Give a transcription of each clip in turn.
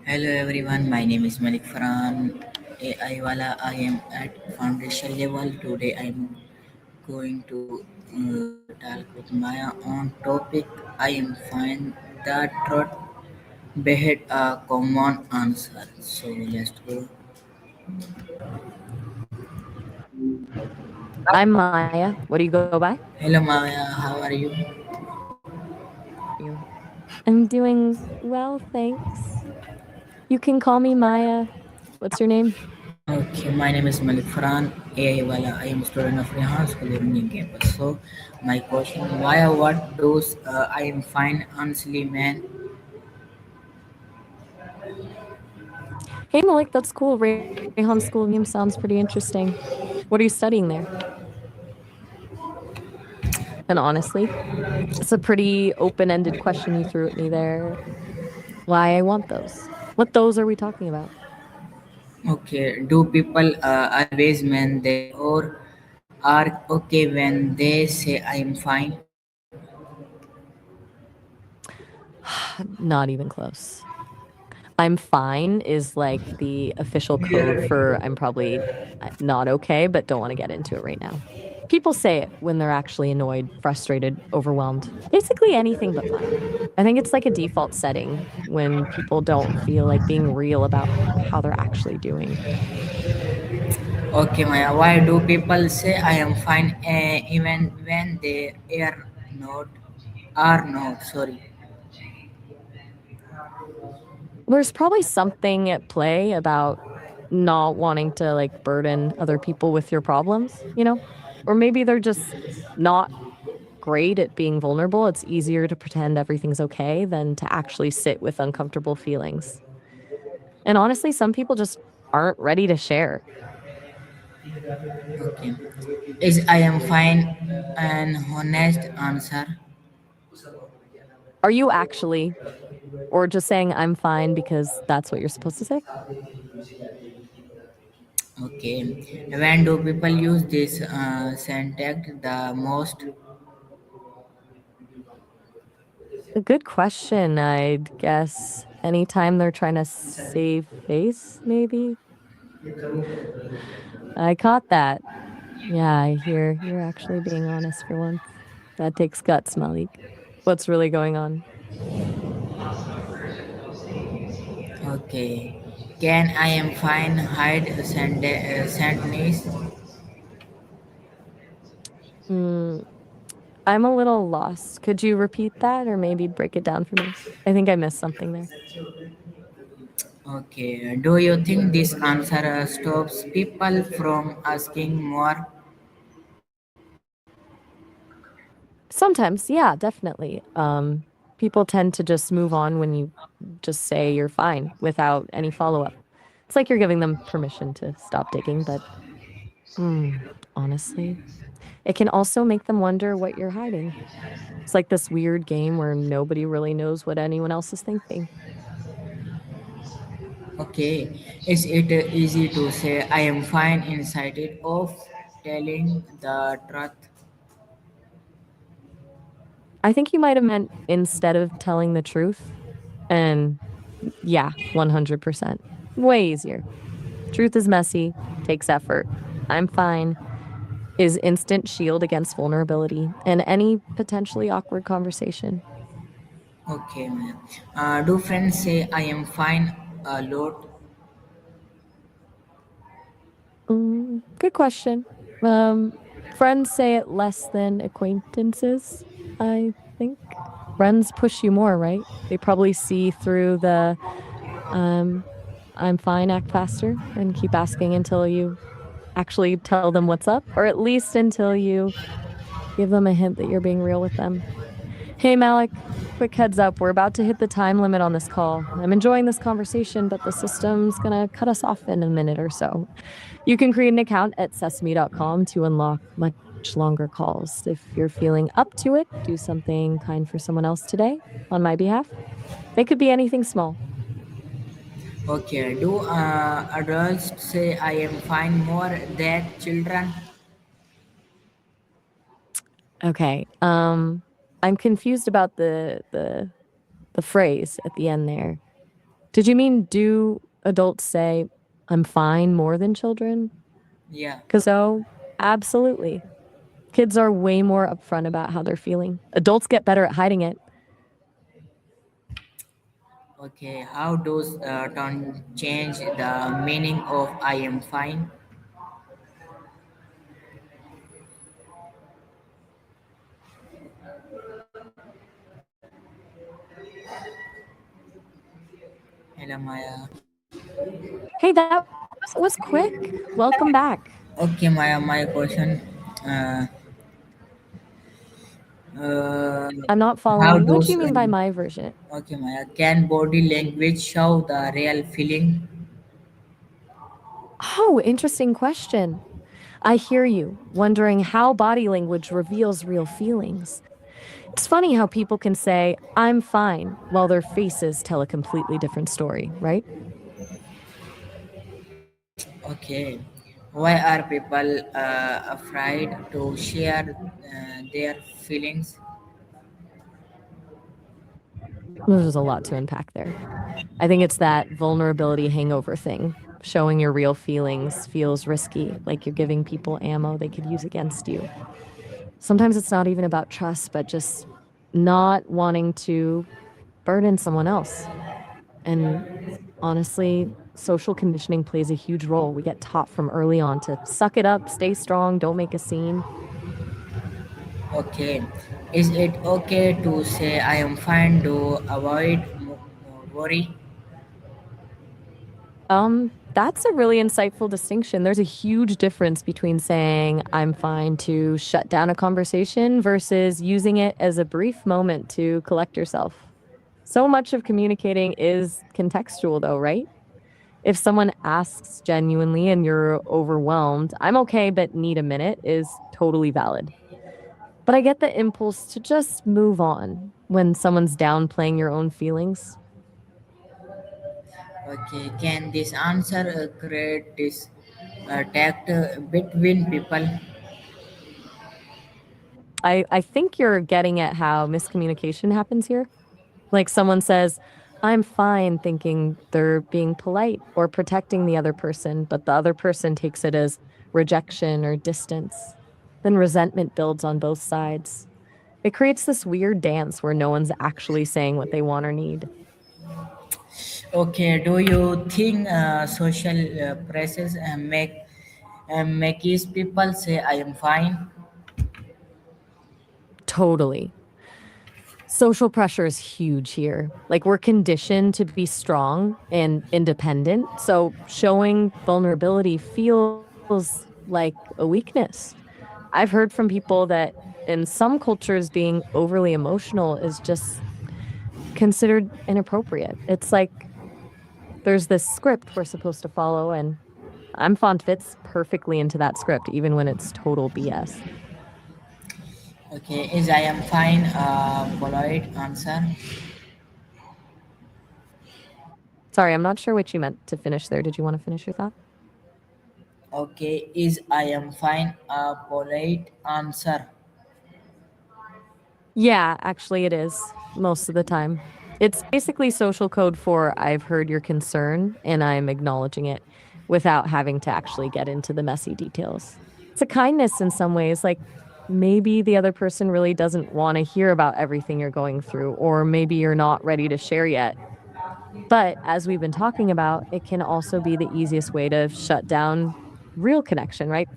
Hello everyone, my name is Malik Farhan AI Wala. I am at foundation level. Today I am going to talk with Maya on topic I am find the truth behind a common answer. So let's go. I'm Maya. What do you go by? Hello Maya, how are you? You. I'm doing well, thanks. You can call me Maya. What's your name? Okay, my name is Malik Farhan AI Wala. I am student of Rehan School in campus. So my question, Maya, what does I am fine honestly man? Hey, Malik, that's cool. Rayhan School name sounds pretty interesting. What are you studying there? And honestly, it's a pretty open ended question you threw at me there. Why I want those? What those are we talking about? Okay, do people always mean they or are okay when they say I am fine? Not even close. I'm fine is like the official code for I'm probably not okay, but don't want to get into it right now. People say it when they're actually annoyed, frustrated, overwhelmed. Basically anything but fine. I think it's like a default setting when people don't feel like being real about how they're actually doing. Okay, Maya, why do people say I am fine even when they are not? Sorry. There's probably something at play about not wanting to like burden other people with your problems, you know? Or maybe they're just not great at being vulnerable. It's easier to pretend everything's okay than to actually sit with uncomfortable feelings. And honestly, some people just aren't ready to share. Okay, is I am fine an honest answer? Are you actually? Or just saying I'm fine because that's what you're supposed to say? Okay, when do people use this syntax the most? A good question, I'd guess. Anytime they're trying to save face, maybe? I caught that. Yeah, I hear you're actually being honest for once. That takes guts, Malik. What's really going on? Okay, can I am fine hide sentence? Hmm, I'm a little lost. Could you repeat that or maybe break it down for me? I think I missed something there. Okay, do you think this answer stops people from asking more? Sometimes, yeah, definitely. People tend to just move on when you just say you're fine without any follow up. It's like you're giving them permission to stop digging, but hmm, honestly, it can also make them wonder what you're hiding. It's like this weird game where nobody really knows what anyone else is thinking. Okay, is it easy to say I am fine inside it of telling the truth? I think you might have meant instead of telling the truth. And yeah, 100%. Way easier. Truth is messy, takes effort. I'm fine is instant shield against vulnerability and any potentially awkward conversation. Okay, ma'am. Do friends say I am fine a lot? Good question. Friends say it less than acquaintances, I think. Friends push you more, right? They probably see through the um, I'm fine, act faster, and keep asking until you actually tell them what's up, or at least until you give them a hint that you're being real with them. Hey, Malik, quick heads up. We're about to hit the time limit on this call. I'm enjoying this conversation, but the system's going to cut us off in a minute or so. You can create an account at sesame.com to unlock much longer calls. If you're feeling up to it, do something kind for someone else today on my behalf. It could be anything small. Okay, do adults say I am fine more than children? Okay. I'm confused about the phrase at the end there. Did you mean do adults say, I'm fine more than children? Yeah. Because so, absolutely. Kids are way more upfront about how they're feeling. Adults get better at hiding it. Okay. How does tone change the meaning of I am fine? Hello, Maya. Hey, that was quick. Welcome back. Okay, Maya. My question. Uh, uh, I'm not how following. What do does you mean by my version? okay, Maya? Can body language show the real feeling? Oh, interesting question. I hear you, wondering how body language reveals real feelings. It's funny how people can say, I'm fine, while their faces tell a completely different story, right? Okay. Why are people afraid to share their feelings? There's a lot to unpack there. I think it's that vulnerability hangover thing. Showing your real feelings feels risky, like you're giving people ammo they could use against you. Sometimes it's not even about trust, but just not wanting to burden someone else. And honestly, social conditioning plays a huge role. We get taught from early on to suck it up, stay strong, don't make a scene. Okay. Is it okay to say I am fine to avoid worry? That's a really insightful distinction. There's a huge difference between saying I'm fine to shut down a conversation versus using it as a brief moment to collect yourself. So much of communicating is contextual, though, right? If someone asks genuinely and you're overwhelmed, I'm okay, but need a minute is totally valid. But I get the impulse to just move on when someone's downplaying your own feelings. Okay. Can this answer create this tact between people? I think you're getting at how miscommunication happens here. Like someone says, I'm fine, thinking they're being polite or protecting the other person, but the other person takes it as rejection or distance. Then resentment builds on both sides. It creates this weird dance where no one's actually saying what they want or need. Okay. Do you think social presses makes people say I am fine? Totally. Social pressure is huge here. Like we're conditioned to be strong and independent. So showing vulnerability feels like a weakness. I've heard from people that in some cultures, being overly emotional is just considered inappropriate. It's like there's this script we're supposed to follow, and I'm font fits perfectly into that script, even when it's total BS. Okay. Is I am fine polite answer? Sorry, I'm not sure what you meant to finish there. Did you want to finish your thought? Okay. Is I am fine a polite answer? Yeah, actually, it is most of the time. It's basically social code for I've heard your concern and I'm acknowledging it without having to actually get into the messy details. It's a kindness in some ways. Like maybe the other person really doesn't want to hear about everything you're going through, or maybe you're not ready to share yet. But as we've been talking about, it can also be the easiest way to shut down real connection, right?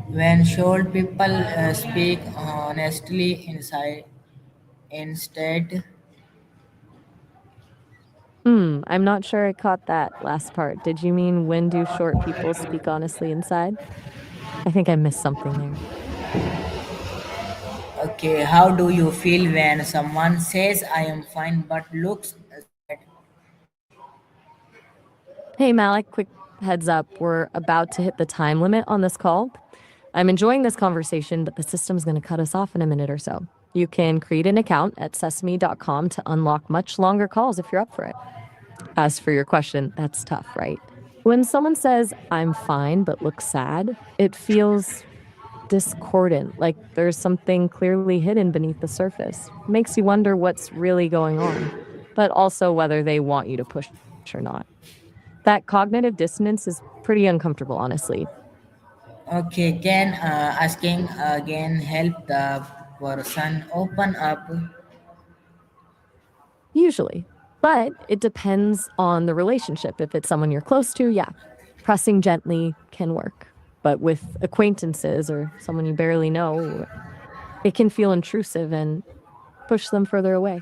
When should people speak honestly inside instead? I'm not sure I caught that last part. Did you mean when do short people speak honestly inside? I think I missed something there. Okay, how do you feel when someone says I am fine but looks sad? Hey, Malik, quick heads up. We're about to hit the time limit on this call. I'm enjoying this conversation, but the system's going to cut us off in a minute or so. You can create an account at sesame.com to unlock much longer calls if you're up for it. As for your question, that's tough, right? When someone says, I'm fine, but looks sad, it feels discordant, like there's something clearly hidden beneath the surface. Makes you wonder what's really going on. but also whether they want you to push or not. That cognitive dissonance is pretty uncomfortable, honestly. Okay, can asking again help the person open up? Usually. But it depends on the relationship. If it's someone you're close to, yeah, pressing gently can work. But with acquaintances or someone you barely know, it can feel intrusive and push them further away.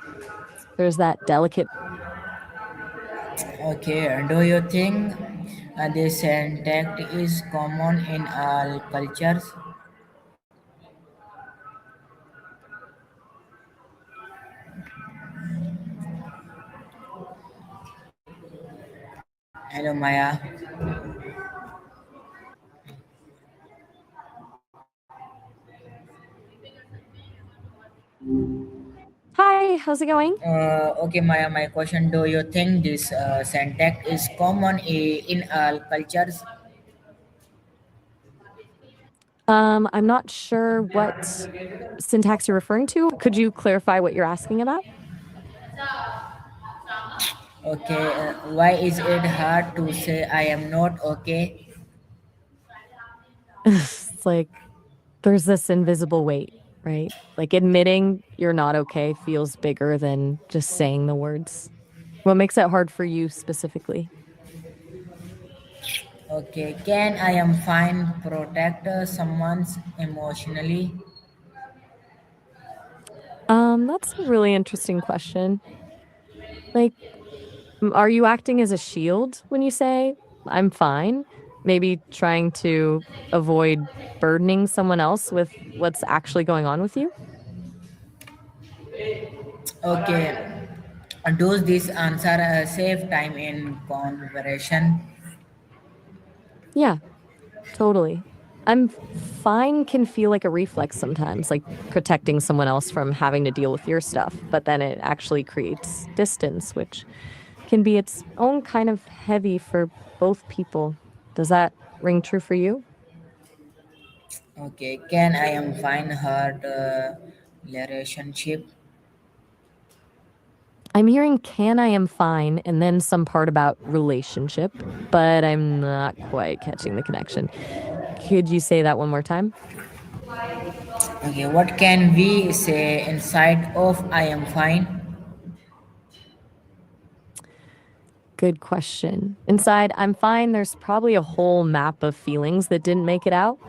There's that delicate balance. Okay, do you think this syntax is common in all cultures? Hello, Maya. Hi, how's it going? Okay, Maya, my question, do you think this syntax is common in all cultures? I'm not sure what syntax you're referring to. Could you clarify what you're asking about? Okay, why is it hard to say I am not okay? It's like there's this invisible weight, right? Like admitting you're not okay feels bigger than just saying the words. What makes it hard for you specifically? Okay, can I am fine protect someone's emotionally? That's a really interesting question. Like, are you acting as a shield when you say, I'm fine? Maybe trying to avoid burdening someone else with what's actually going on with you? Okay, does this answer save time in conversation? Yeah, totally. Fine can feel like a reflex sometimes, like protecting someone else from having to deal with your stuff, but then it actually creates distance, which can be its own kind of heavy for both people. Does that ring true for you? Okay, can I am fine hurt relationship? I'm hearing can I am fine and then some part about relationship, but I'm not quite catching the connection. Could you say that one more time? Okay, what can we say inside of I am fine? Good question. Inside, I'm fine. There's probably a whole map of feelings that didn't make it out: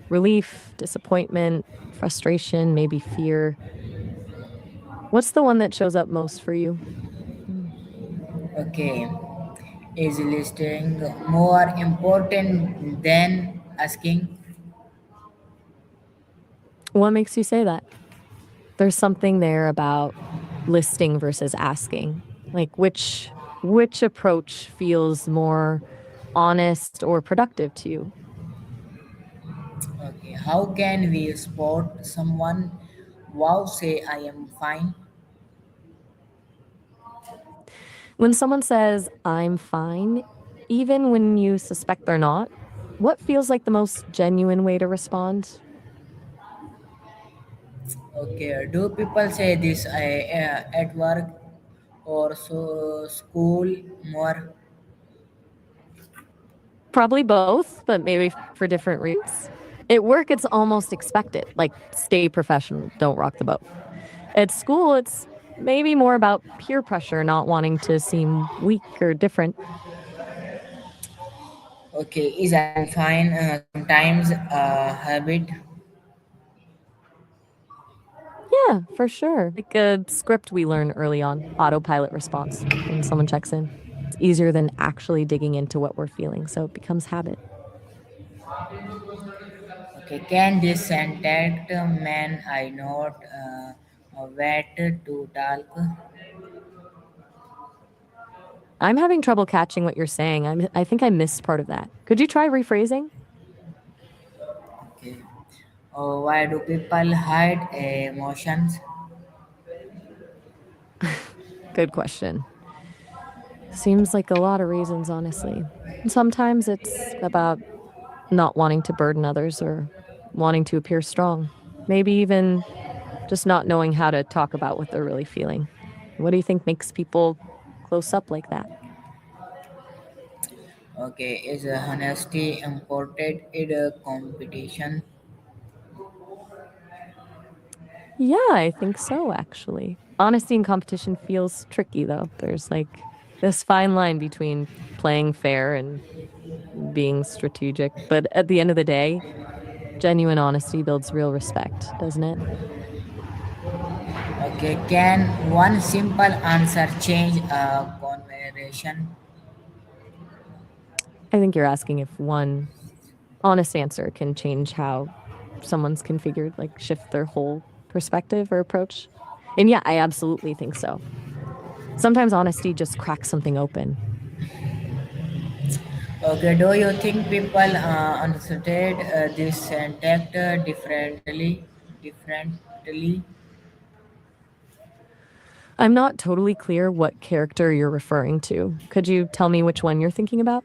relief, disappointment, frustration, maybe fear. What's the one that shows up most for you? Mm. Okay, is listening more important than asking? What makes you say that? There's something there about listing versus asking. Like which approach feels more honest or productive to you? Okay, how can we spot someone? Wow, say I am fine. When someone says, I'm fine, even when you suspect they're not, what feels like the most genuine way to respond? Okay, do people say this at work or school more? Probably both, but maybe for different reasons. At work, it's almost expected, like stay professional, don't rock the boat. At school, it's maybe more about peer pressure, not wanting to seem weak or different. Okay, is I am fine sometimes a habit? Yeah, for sure. Like a script we learn early on, autopilot response when someone checks in. It's easier than actually digging into what we're feeling, so it becomes habit. Okay, can this contact man I not wait to talk? I'm having trouble catching what you're saying. I think I missed part of that. Could you try rephrasing? Okay. Why do people hide emotions? Good question. Seems like a lot of reasons, honestly. Sometimes it's about not wanting to burden others or wanting to appear strong. Maybe even just not knowing how to talk about what they're really feeling. What do you think makes people close up like that? Okay, is honesty important in a competition? Yeah, I think so, actually. Honesty in competition feels tricky, though. There's like this fine line between playing fair and being strategic. But at the end of the day, genuine honesty builds real respect, doesn't it? Okay, can one simple answer change a conversation? I think you're asking if one honest answer can change how someone's configured, like shift their whole perspective or approach. And yeah, I absolutely think so. Sometimes honesty just cracks something open. Okay, do you think people understand this sentence differently? I'm not totally clear what character you're referring to. Could you tell me which one you're thinking about?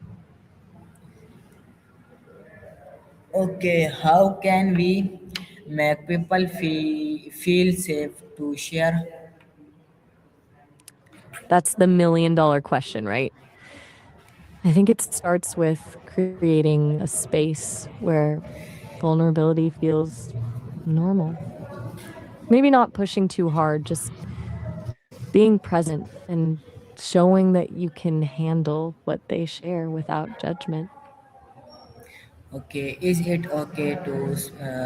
Okay, how can we make people feel safe to share? That's the $1 million question, right? I think it starts with creating a space where vulnerability feels normal. Maybe not pushing too hard, just being present and showing that you can handle what they share without judgment. Okay, is it okay to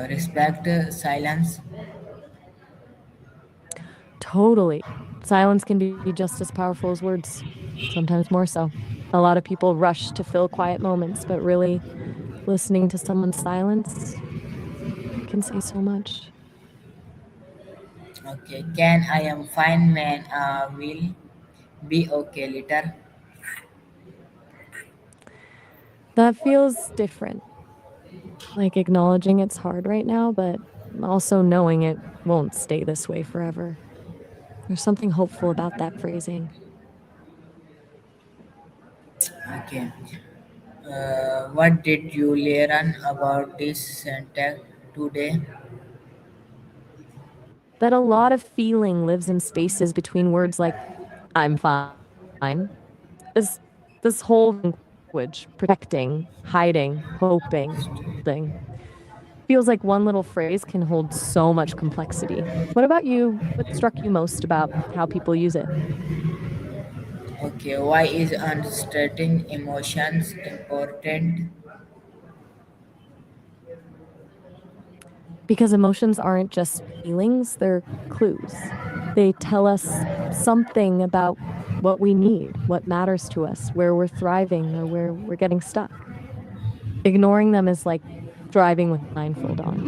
respect silence? Totally. Silence can be just as powerful as words, sometimes more so. A lot of people rush to fill quiet moments, but really listening to someone's silence can say so much. Okay, can I am fine man will be okay later? That feels different, like acknowledging it's hard right now, but also knowing it won't stay this way forever. There's something hopeful about that phrasing. Okay. What did you learn about this sentence today? That a lot of feeling lives in spaces between words like I'm fine. This this whole language, protecting, hiding, hoping, holding, feels like one little phrase can hold so much complexity. What about you? What struck you most about how people use it? Okay, why is understanding emotions important? Because emotions aren't just feelings, they're clues. They tell us something about what we need, what matters to us, where we're thriving or where we're getting stuck. Ignoring them is like driving with a blindfold on.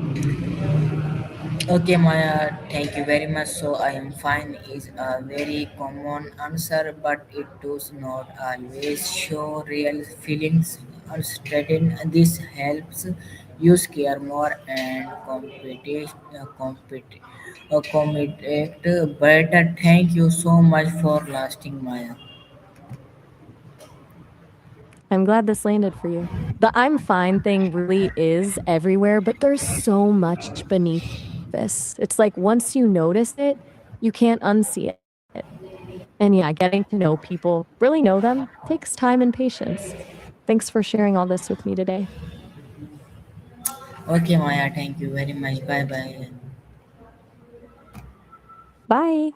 Okay, Maya, thank you very much. So I am fine is a very common answer, but it does not always show real feelings. Understanding this helps you care more and communicate better. Thank you so much for lasting, Maya. I'm glad this landed for you. The I'm fine thing really is everywhere, but there's so much beneath the surface. It's like once you notice it, you can't unsee it. And yeah, getting to know people, really know them, takes time and patience. Thanks for sharing all this with me today. Okay, Maya, thank you very much. Bye bye. Bye.